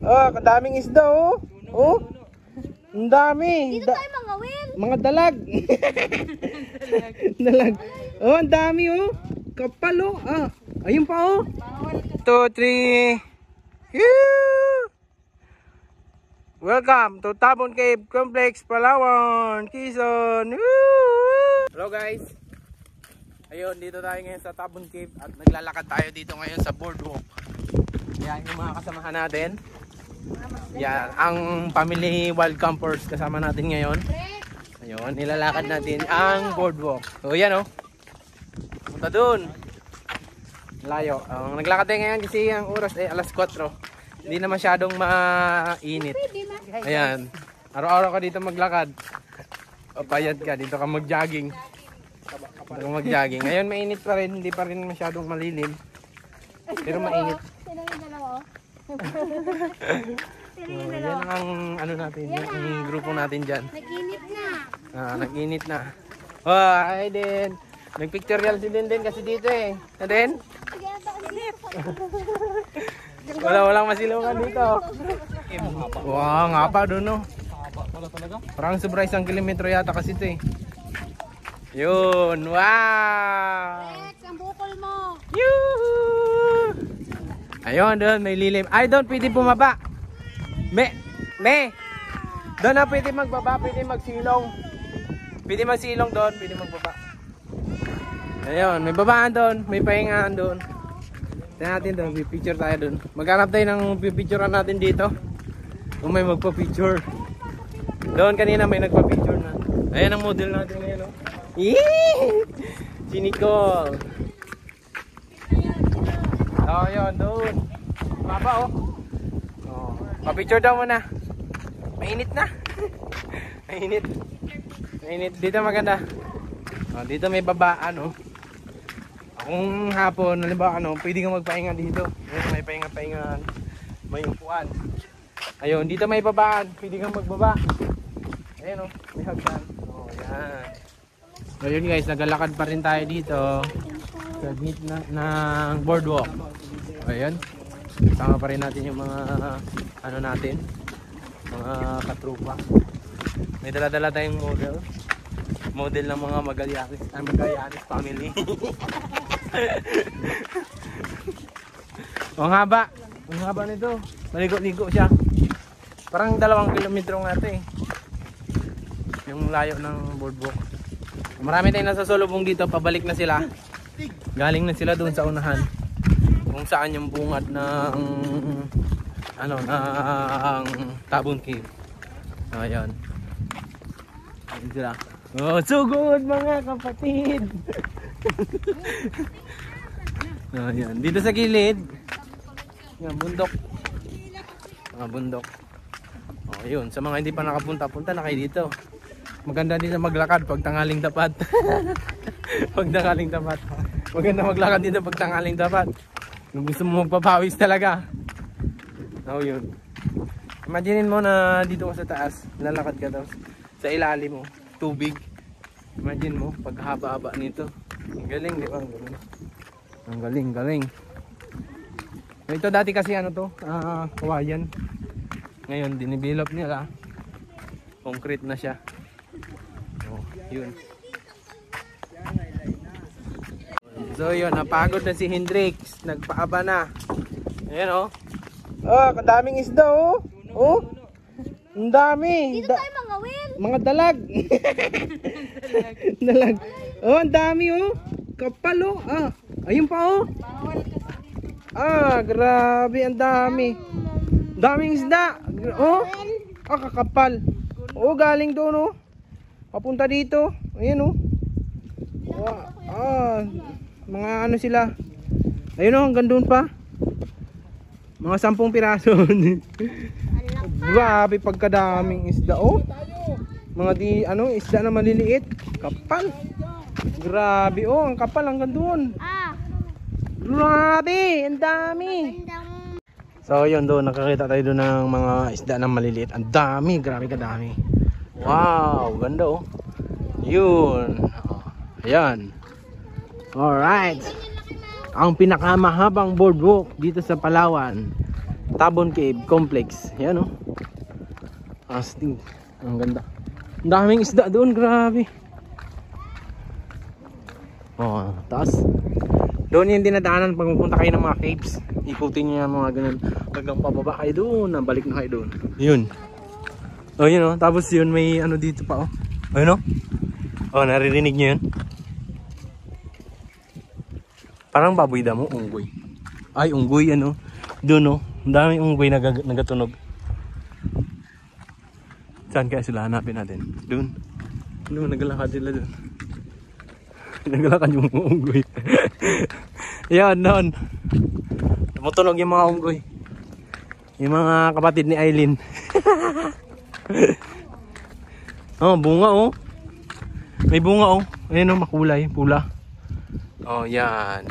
Oh, kadaming isda oh. Oh. Ang dami. Dito tayo mangawin. Mga dalag. Dalag. Oh, ang dami oh. Kapal oh. Ah, ayun pa oh. 2, 3. Welcome to Tabon Cave Complex, Palawan, Quezon. Hello guys. Ayun, dito tayo ngayon sa Tabon Cave at naglalakad tayo dito ngayon sa boardwalk. Yan yung mga kasamahan natin. Yan, ang family wild campers kasama natin ngayon. Ayun, nilalakad natin ang boardwalk. So yan oh. Punta dun. Layo. Naglakad tayo ngayon kasi ang oras ay alas 4. Hindi na masyadong mainit. Ayan. Araw-araw ka dito maglakad. Papayad ka, dito ka mag-jogging. Dito ka mag-jogging. Ngayon mainit pa rin, hindi pa rin masyadong malilim. Pero mainit. Sino yung dalawa oh? Yan ang ano natin, yung grupo natin dyan. Nag-init na. Nag-init na. Oh, hi din. Nag-pictorial si Denden kasi dito eh. Na din? Walang masilungan dito. Wow, nga pa doon no. Parang sobra 1 kilometro yata kasi ito eh. Yun, wow. Rex, ang bukol mo. Yuhu! Ayun, doon may lilim. Ay, doon pwede bumaba. Me. Doon na pwede magbaba, pwede magsilong. Pwede magsilong doon, pwede magbaba. Ayun, may babaan doon, may pahingaan doon. Tignan natin doon, picture tayo doon. Maghanap tayo ng pipicturean natin dito. Kung may magpa-picture. Doon kanina may nagpa-picture na. Ayan ang model natin ngayon, no? Si Nicole. Oh, yun, doon. Baba, oh. Oh. Pa-picture daw muna. Mainit na. Mainit. Dito maganda. Oh, dito may babaan, oh. Kung hapon, halimbawa pwede kang magpahinga dito. Ayun, may pahinga-pahinga, may upuan. Ayun, dito may babaan, pwede kang magbaba. Ayun oh, may hagdan. Oh, yan. So yun guys, naglalakad pa rin tayo dito sa gitna ng boardwalk. Ayun. Kasama pa rin natin yung mga natin, mga katrupa. May dala-dala tayong model ng mga Magallanes family. Ang haba nito. Maligo-ligo siya. Parang 2 kilometro nga ito eh. Yung layo ng boardwalk. Marami tayong nasasalubong dito, pabalik na sila. Galing na sila doon sa unahan. Kung saan yung bungad ng ang Tabon Cave. Ayun. Ayun sila. Oh, so good mga kapatid. Ayan, dito sa gilid. Yan, bundok. Mga bundok. Oh, yun, sa mga hindi pa nakapunta, punta na kayo dito. Maganda din sa maglakad pag tanghaling tapat. Pag tanghaling tapat. Maganda maglakad dito pag tanghaling tapat. Kung gusto mo magpapawis talaga. Oh, yun. Imaginin mo na dito ka sa taas, lalakad ka tapos sa ilalim mo, tubig. Imagine mo, pag haba-haba nito. Ang galing, di ba? Ang galing. Ito dati kasi kawayan. Ngayon, dinidevelop nila. Concrete na siya. Oh, yun. So yun, napagod na si Hendrix. Nagpaaba na. Ayan oh. Oh, kadaming isda oh. Oh. Ang dami. Dito tayo mangawin. Mga dalag. Dalag. Oh, ang dami oh. Kapal oh. Ah, ayun pa oh. Ah, grabe, ang dami. Daming isda. Oh. Ah, kakapal. Oh, galing doon oh. Papunta dito. Ayun oh. Ah, mga sila. Ayun oh, hanggang doon pa. Mga 10 piraso. Grabe pagkadaming isda oh. Mga isda na maliliit. Kapal. Grabe oh, ang kapal hanggang doon. Grabe, ang dami. So yun doon, nakakita tayo doon ng mga isda na maliliit. Ang dami, grabe kadami. Wow, ganda oh. Yun. Ayan. Alright. Ang pinakamahabang boardwalk dito sa Palawan. Tabon Cave Complex. Yan oh. Astig. Ang ganda. Ang daming isda doon, grabe. Oh, taas. Doon yung dinadaanan pag pupunta kayo ng mga caves. Ikutin niyo yung mga ganun. Hanggang pababa kayo doon, nabalik na kayo doon. Yun. Oh, yun oh. Tapos yun may ano dito pa oh. Ayun oh. Oh, naririnig niyo yun? Parang baboy damo, unggoy. Ay, unggoy ano. Doon oh. Ang daming unggoy nagatunog. Saan kaya sila hanapin natin? Doon. Ano, naglalakad sila doon. Naglalakad yung mga unggoy. Yan, noon. Tumutunog yung mga unggoy. Yung mga kapatid ni Aileen. Oh, bunga oh. May bunga oh. Ayun oh, makulay, pula. Oh, yan.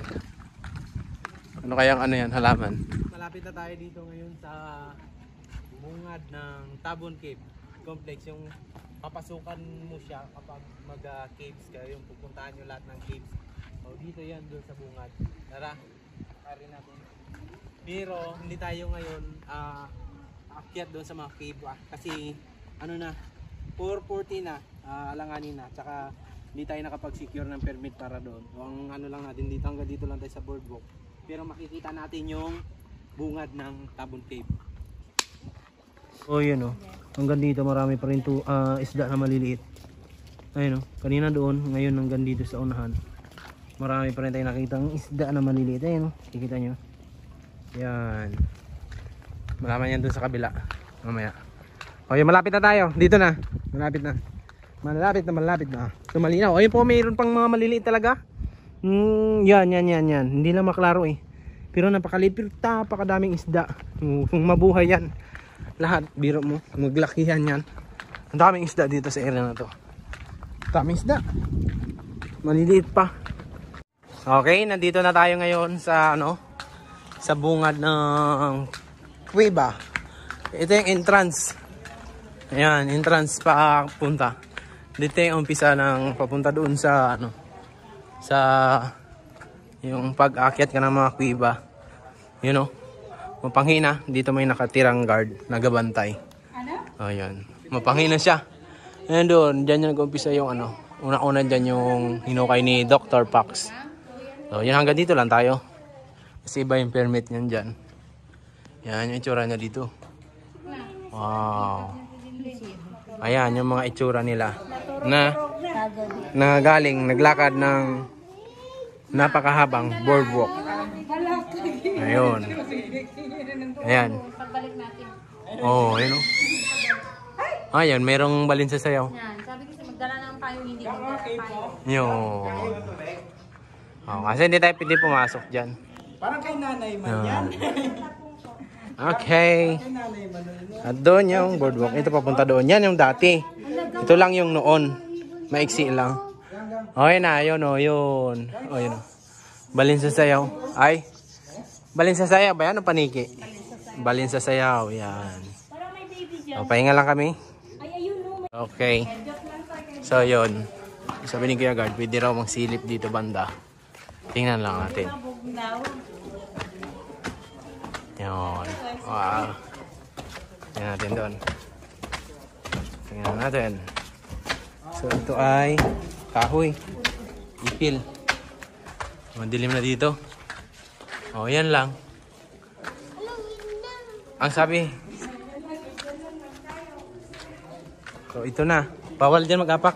Ano kayang ano yan, halaman? Malapit na tayo dito ngayon sa bungad ng Tabon Cave Complex. Yung papasukan mo siya kapag mag-caves kayo, yung pupuntahan nyo lahat ng caves. So dito yan, doon sa bungad. Tara, kari natin. Pero hindi tayo ngayon aakyat doon sa mga cave kasi ano na, 4:40 na, alanganin na. Tsaka hindi tayo nakapag-secure ng permit para doon. So, ang ano lang natin dito, hanggang dito lang tayo sa boardwalk. Pero makikita natin yung bungad ng Tabon Cave. Oh, yun oh. Hanggang dito marami pa rin isda na maliliit. Ayun oh. Kanina doon, ngayon hanggang dito sa unahan. Marami pa rin tayo nakitang isda na maliliit. Ayun oh. Kikita nyo. Yan. Malaman yan doon sa kabila. Mamaya. O yun, malapit na tayo. Dito na. Malapit na. Malapit na. So malinaw. Ayun po, mayroon pang mga maliliit talaga. Yan. Hindi lang maklaro eh. Pero napakaliit. Pero napakadaming isda. Kung mabuhay yan. Lahat, biro mo, maglakihan yan. Ang daming isda dito sa area na to. Daming isda. Maliliit pa. Okay, nandito na tayo ngayon sa ano, sa bungad ng Cueva. Ito yung entrance. Ayan, entrance pa punta. Dito yung umpisa ng papunta doon sa ano, sa yung pag-akyat ka ng mga Cueva. You know, mapanghina, dito may nakatirang guard, nagabantay. Ano? Ayan. Mapanghina siya. Ayan doon, dyan yung nag-umpisa yung ano. Una-una dyan yung hinukay ni Dr. Pax. So, yun hanggang dito lang tayo. Kasi iba yung permit niyan dyan. Yan yung itsura niya dito. Wow. Ayan yung mga itsura nila. Na galing, naglakad ng napakahabang boardwalk. Ayun. Ayan. Oh, ayun oh. Ayan, merong balin sa sayaw. Yan, sabi ko magdala ng payo, hindi magdala ng payo. Yun. Oh, kasi hindi tayo pwede pumasok dyan. Parang kay nanay man yan. Okay. At doon yung boardwalk. Ito papunta doon. Yan yung dati. Ito lang yung noon. Maiksi lang. Okay na, yun o, yun. O, yun o. Balin sa sayaw. Ay. Balin sa sayaw ba yan o paniki? Balin sa sayaw. Yan. O, pahinga lang kami. Okay. So, yun. Sabi ni Kuya Guard, pwede raw magsilip dito banda. Tingnan lang natin. Yun. Wow. Tingnan natin doon. Tingnan natin. So, ito ay kahoy. Ipil. Madilim na dito. O, yan lang. Ang sabi. So, ito na. Bawal dyan mag-apak.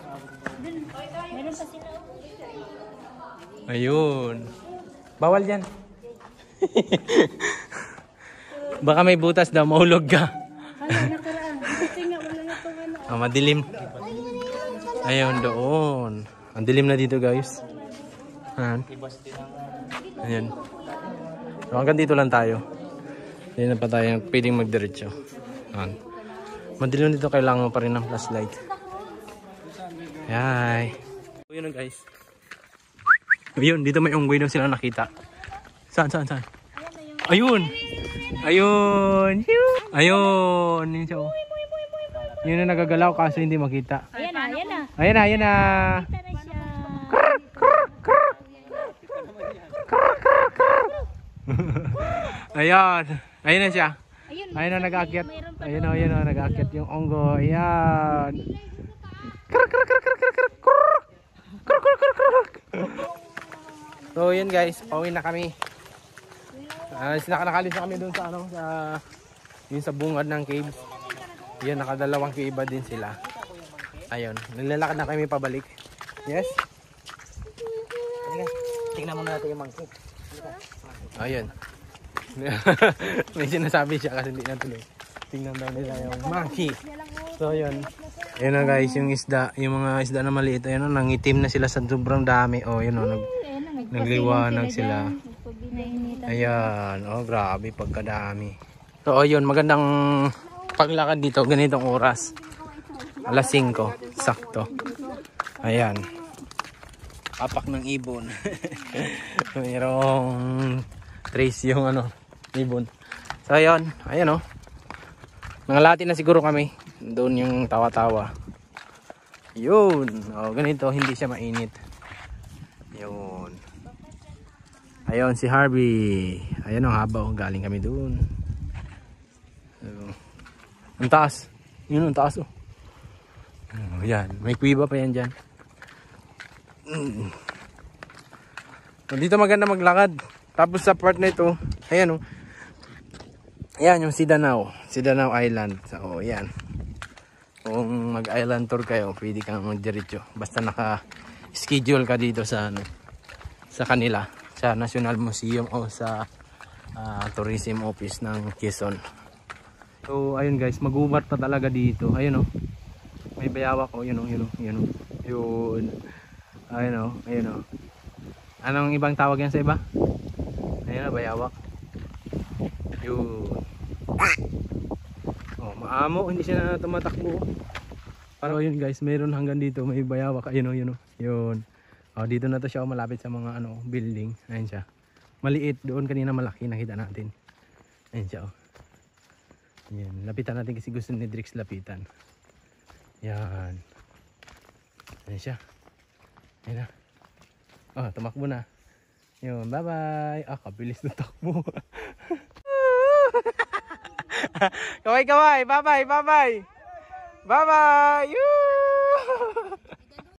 Ayun. Bawal dyan. Baka may butas daw, mahulog ka. Madilim. Ayun, doon. Ang dilim na dito, guys. Ayan. Ayan. So, hanggang dito lang tayo. Hindi na pa tayo pwedeng magdiretso. Ayan. Madilim dito, kailangan mo pa rin ng flashlight. Ayan. So, yun guys. Ayun, dito may unggoy daw sila nakita. Saan? Ayun! Ayun! Ayun! Yun na nagagalaw kaso hindi makita. Ayan na. Ayan na. Kita na siya. Ayan. Ayun na siya. Ayun na nag-aakyat. Ayun na nag-aakyat yung onggo. Ayan. So yun guys, pauwi na kami. Nakakalis na kami doon sa ano, yun sa bungad ng caves. Yan, nakadalawang cave din sila. Ayun, naglalakad na kami pabalik. Yes? Tingnan mo natin yung monkey. Ayun. May sinasabi siya kasi hindi natuloy. Tingnan daw nila yung monkey. So ayun. Ayun na guys, yung isda, yung mga isda na maliit, ayun, nangitim na sila sa sobrang dami. Oh, yun nagliwanag sila. Ayan, oh grabe pagkadami. So ayun, magandang paglakad dito, ganitong oras. Alas 5, sakto. Ayan. Papak ng ibon. Mayroong trace yung ano, ibon. So ayun, ayan oh. Nangalati na siguro kami. Doon yung tawa-tawa. Yun. Oh, ganito, hindi siya mainit. Yun. Ayun si Harvey. Ayun ang haba, oh, galing kami doon. Ang taas. Yun ang taas oh. Oh, yan, may kuiba pa yan dyan. Dito maganda maglakad. Tapos sa part na ito, ayan oh. Ayan yung Sidanao Island. So yan. Kung mag-island tour kayo, pwede kang magdiretso. Basta naka-schedule ka dito sa ano, sa kanila, sa National Museum o sa Tourism Office ng Quezon. So ayun guys, magubat pa talaga dito. Ayun oh. May bayawak oh, yun oh. Yun. Ayun oh. Anong ibang tawag yan sa iba? Ayun oh, bayawak. Yun. Oh, maamo, hindi siya na tumatakbo. Pero yun guys, mayroon hanggang dito, may bayawak. Ayun oh, yun. Oh, dito na to siya, malapit sa mga ano, building. Ayun siya. Maliit, doon kanina malaki, nakita natin. Ayun siya oh. Yan, lapitan natin kasi gusto ni Drix lapitan. Yan. Ayun siya. Ayun na. Oh, tumakbo na. Yun, bye-bye. Kabilis na takbo. Kaway. Bye-bye. Bye-bye. Yoo!